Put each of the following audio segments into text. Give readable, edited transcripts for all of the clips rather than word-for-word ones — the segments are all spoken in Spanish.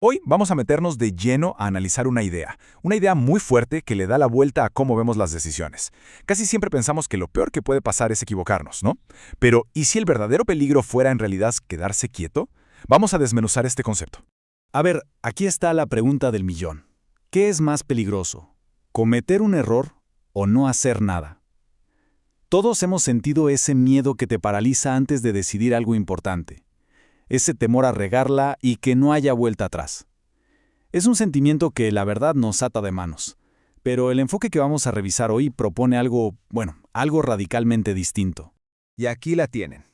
Hoy vamos a meternos de lleno a analizar una idea muy fuerte que le da la vuelta a cómo vemos las decisiones. Casi siempre pensamos que lo peor que puede pasar es equivocarnos, ¿no? Pero, ¿y si el verdadero peligro fuera en realidad quedarse quieto? Vamos a desmenuzar este concepto. A ver, aquí está la pregunta del millón. ¿Qué es más peligroso? ¿Cometer un error o no hacer nada? Todos hemos sentido ese miedo que te paraliza antes de decidir algo importante. Ese temor a regarla y que no haya vuelta atrás. Es un sentimiento que la verdad nos ata de manos. Pero el enfoque que vamos a revisar hoy propone algo radicalmente distinto. Y aquí la tienen.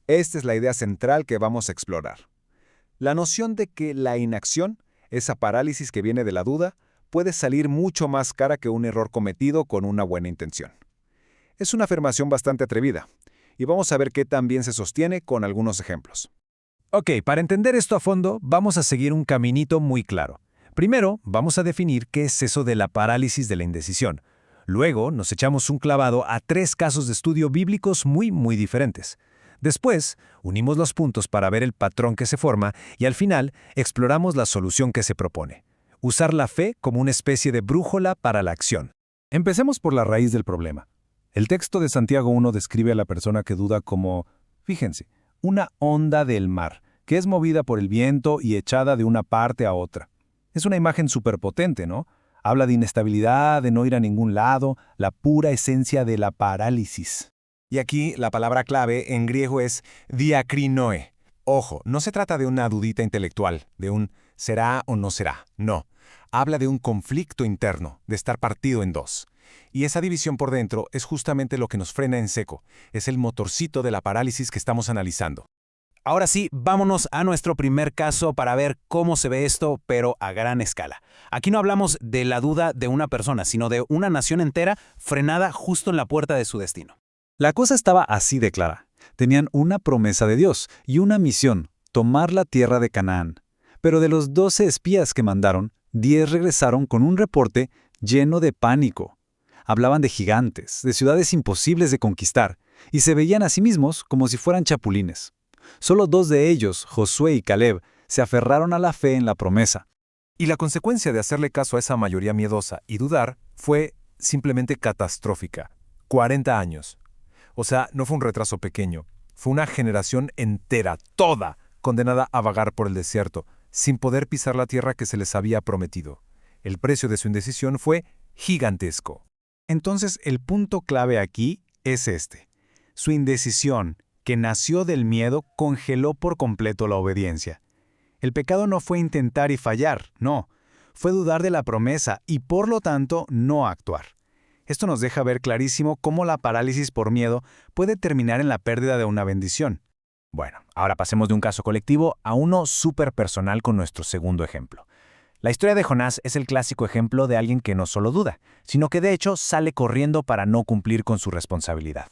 Esta es la idea central que vamos a explorar. La noción de que la inacción, esa parálisis que viene de la duda, puede salir mucho más cara que un error cometido con una buena intención. Es una afirmación bastante atrevida, y vamos a ver qué tan bien se sostiene con algunos ejemplos. Ok, para entender esto a fondo, vamos a seguir un caminito muy claro. Primero, vamos a definir qué es eso de la parálisis de la indecisión. Luego, nos echamos un clavado a 3 casos de estudio bíblicos muy diferentes. Después, unimos los puntos para ver el patrón que se forma y al final, exploramos la solución que se propone. Usar la fe como una especie de brújula para la acción. Empecemos por la raíz del problema. El texto de Santiago 1 describe a la persona que duda como, fíjense, una onda del mar, que es movida por el viento y echada de una parte a otra. Es una imagen superpotente, ¿no? Habla de inestabilidad, de no ir a ningún lado, la pura esencia de la parálisis. Y aquí la palabra clave en griego es diakrinoe. Ojo, no se trata de una dudita intelectual, de un será o no será, no. Habla de un conflicto interno, de estar partido en dos. Y esa división por dentro es justamente lo que nos frena en seco, es el motorcito de la parálisis que estamos analizando. Ahora sí, vámonos a nuestro primer caso para ver cómo se ve esto, pero a gran escala. Aquí no hablamos de la duda de una persona, sino de una nación entera frenada justo en la puerta de su destino. La cosa estaba así de clara. Tenían una promesa de Dios y una misión, tomar la tierra de Canaán. Pero de los 12 espías que mandaron, 10 regresaron con un reporte lleno de pánico. Hablaban de gigantes, de ciudades imposibles de conquistar, y se veían a sí mismos como si fueran chapulines. Solo 2 de ellos, Josué y Caleb, se aferraron a la fe en la promesa. Y la consecuencia de hacerle caso a esa mayoría miedosa y dudar fue simplemente catastrófica. 40 años. O sea, no fue un retraso pequeño. Fue una generación entera, toda, condenada a vagar por el desierto, sin poder pisar la tierra que se les había prometido. El precio de su indecisión fue gigantesco. Entonces, el punto clave aquí es este. Su indecisión, que nació del miedo, congeló por completo la obediencia. El pecado no fue intentar y fallar, no. Fue dudar de la promesa y, por lo tanto, no actuar. Esto nos deja ver clarísimo cómo la parálisis por miedo puede terminar en la pérdida de una bendición. Bueno, ahora pasemos de un caso colectivo a uno súper personal con nuestro segundo ejemplo. La historia de Jonás es el clásico ejemplo de alguien que no solo duda, sino que de hecho sale corriendo para no cumplir con su responsabilidad.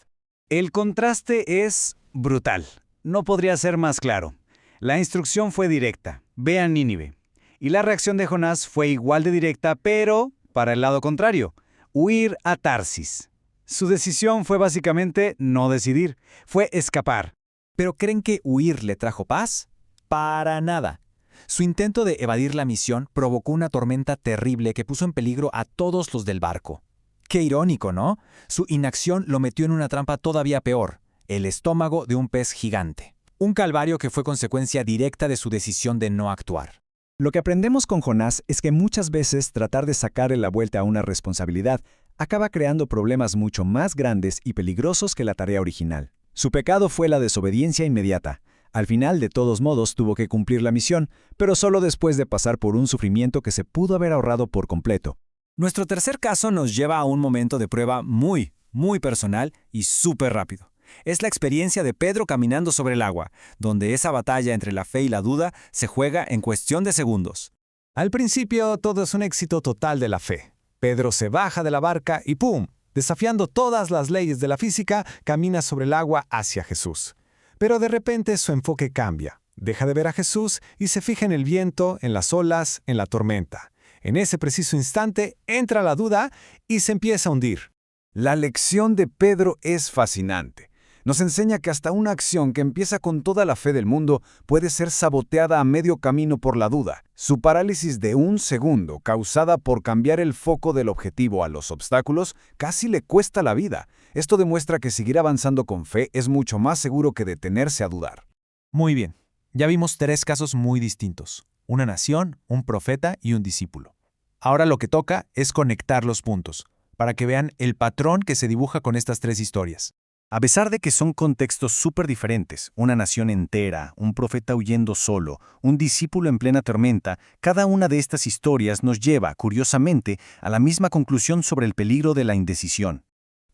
El contraste es brutal. No podría ser más claro. La instrucción fue directa. Ve a Nínive. Y la reacción de Jonás fue igual de directa, pero para el lado contrario. Huir a Tarsis. Su decisión fue básicamente no decidir. Fue escapar. ¿Pero creen que huir le trajo paz? Para nada. Su intento de evadir la misión provocó una tormenta terrible que puso en peligro a todos los del barco. Qué irónico, ¿no? Su inacción lo metió en una trampa todavía peor, el estómago de un pez gigante. Un calvario que fue consecuencia directa de su decisión de no actuar. Lo que aprendemos con Jonás es que muchas veces tratar de sacarle la vuelta a una responsabilidad acaba creando problemas mucho más grandes y peligrosos que la tarea original. Su pecado fue la desobediencia inmediata. Al final, de todos modos, tuvo que cumplir la misión, pero solo después de pasar por un sufrimiento que se pudo haber ahorrado por completo. Nuestro tercer caso nos lleva a un momento de prueba muy personal y súper rápido. Es la experiencia de Pedro caminando sobre el agua, donde esa batalla entre la fe y la duda se juega en cuestión de segundos. Al principio todo es un éxito total de la fe. Pedro se baja de la barca y ¡pum!, desafiando todas las leyes de la física, camina sobre el agua hacia Jesús. Pero de repente su enfoque cambia. Deja de ver a Jesús y se fija en el viento, en las olas, en la tormenta. En ese preciso instante entra la duda y se empieza a hundir. La lección de Pedro es fascinante. Nos enseña que hasta una acción que empieza con toda la fe del mundo puede ser saboteada a medio camino por la duda. Su parálisis de un segundo, causada por cambiar el foco del objetivo a los obstáculos, casi le cuesta la vida. Esto demuestra que seguir avanzando con fe es mucho más seguro que detenerse a dudar. Muy bien, ya vimos 3 casos muy distintos: una nación, un profeta y un discípulo. Ahora lo que toca es conectar los puntos, para que vean el patrón que se dibuja con estas 3 historias. A pesar de que son contextos súper diferentes, una nación entera, un profeta huyendo solo, un discípulo en plena tormenta, cada una de estas historias nos lleva, curiosamente, a la misma conclusión sobre el peligro de la indecisión.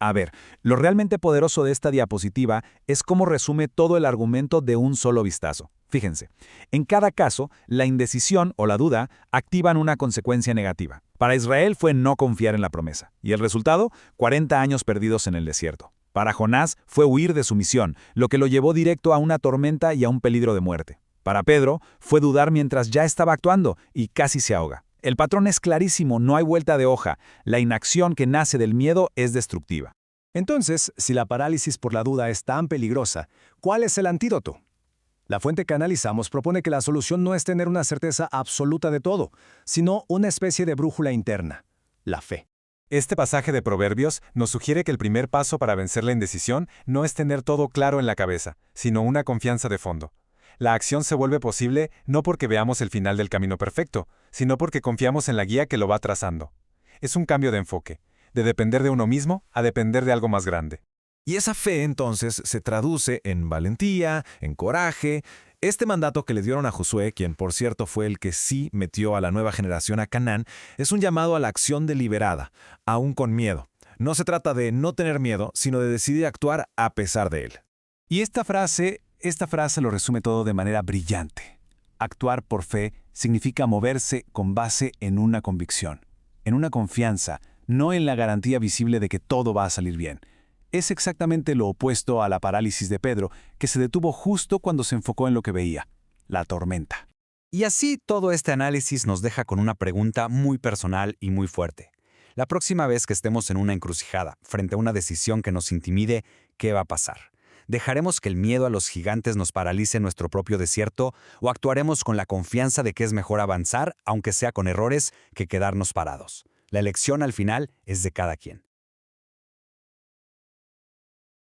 A ver, lo realmente poderoso de esta diapositiva es cómo resume todo el argumento de un solo vistazo. Fíjense, en cada caso, la indecisión o la duda activan una consecuencia negativa. Para Israel fue no confiar en la promesa, y el resultado, 40 años perdidos en el desierto. Para Jonás fue huir de su misión, lo que lo llevó directo a una tormenta y a un peligro de muerte. Para Pedro fue dudar mientras ya estaba actuando y casi se ahoga. El patrón es clarísimo, no hay vuelta de hoja. La inacción que nace del miedo es destructiva. Entonces, si la parálisis por la duda es tan peligrosa, ¿cuál es el antídoto? La fuente que analizamos propone que la solución no es tener una certeza absoluta de todo, sino una especie de brújula interna: la fe. Este pasaje de Proverbios nos sugiere que el primer paso para vencer la indecisión no es tener todo claro en la cabeza, sino una confianza de fondo. La acción se vuelve posible no porque veamos el final del camino perfecto, sino porque confiamos en la guía que lo va trazando. Es un cambio de enfoque, de depender de uno mismo a depender de algo más grande. Y esa fe entonces se traduce en valentía, en coraje. Este mandato que le dieron a Josué, quien por cierto fue el que sí metió a la nueva generación a Canaán, es un llamado a la acción deliberada, aún con miedo. No se trata de no tener miedo, sino de decidir actuar a pesar de él. Y esta frase lo resume todo de manera brillante. Actuar por fe significa moverse con base en una convicción, en una confianza, no en la garantía visible de que todo va a salir bien. Es exactamente lo opuesto a la parálisis de Pedro, que se detuvo justo cuando se enfocó en lo que veía: la tormenta. Y así todo este análisis nos deja con una pregunta muy personal y muy fuerte. La próxima vez que estemos en una encrucijada, frente a una decisión que nos intimide, ¿qué va a pasar? ¿Dejaremos que el miedo a los gigantes nos paralice en nuestro propio desierto o actuaremos con la confianza de que es mejor avanzar, aunque sea con errores, que quedarnos parados? La elección al final es de cada quien.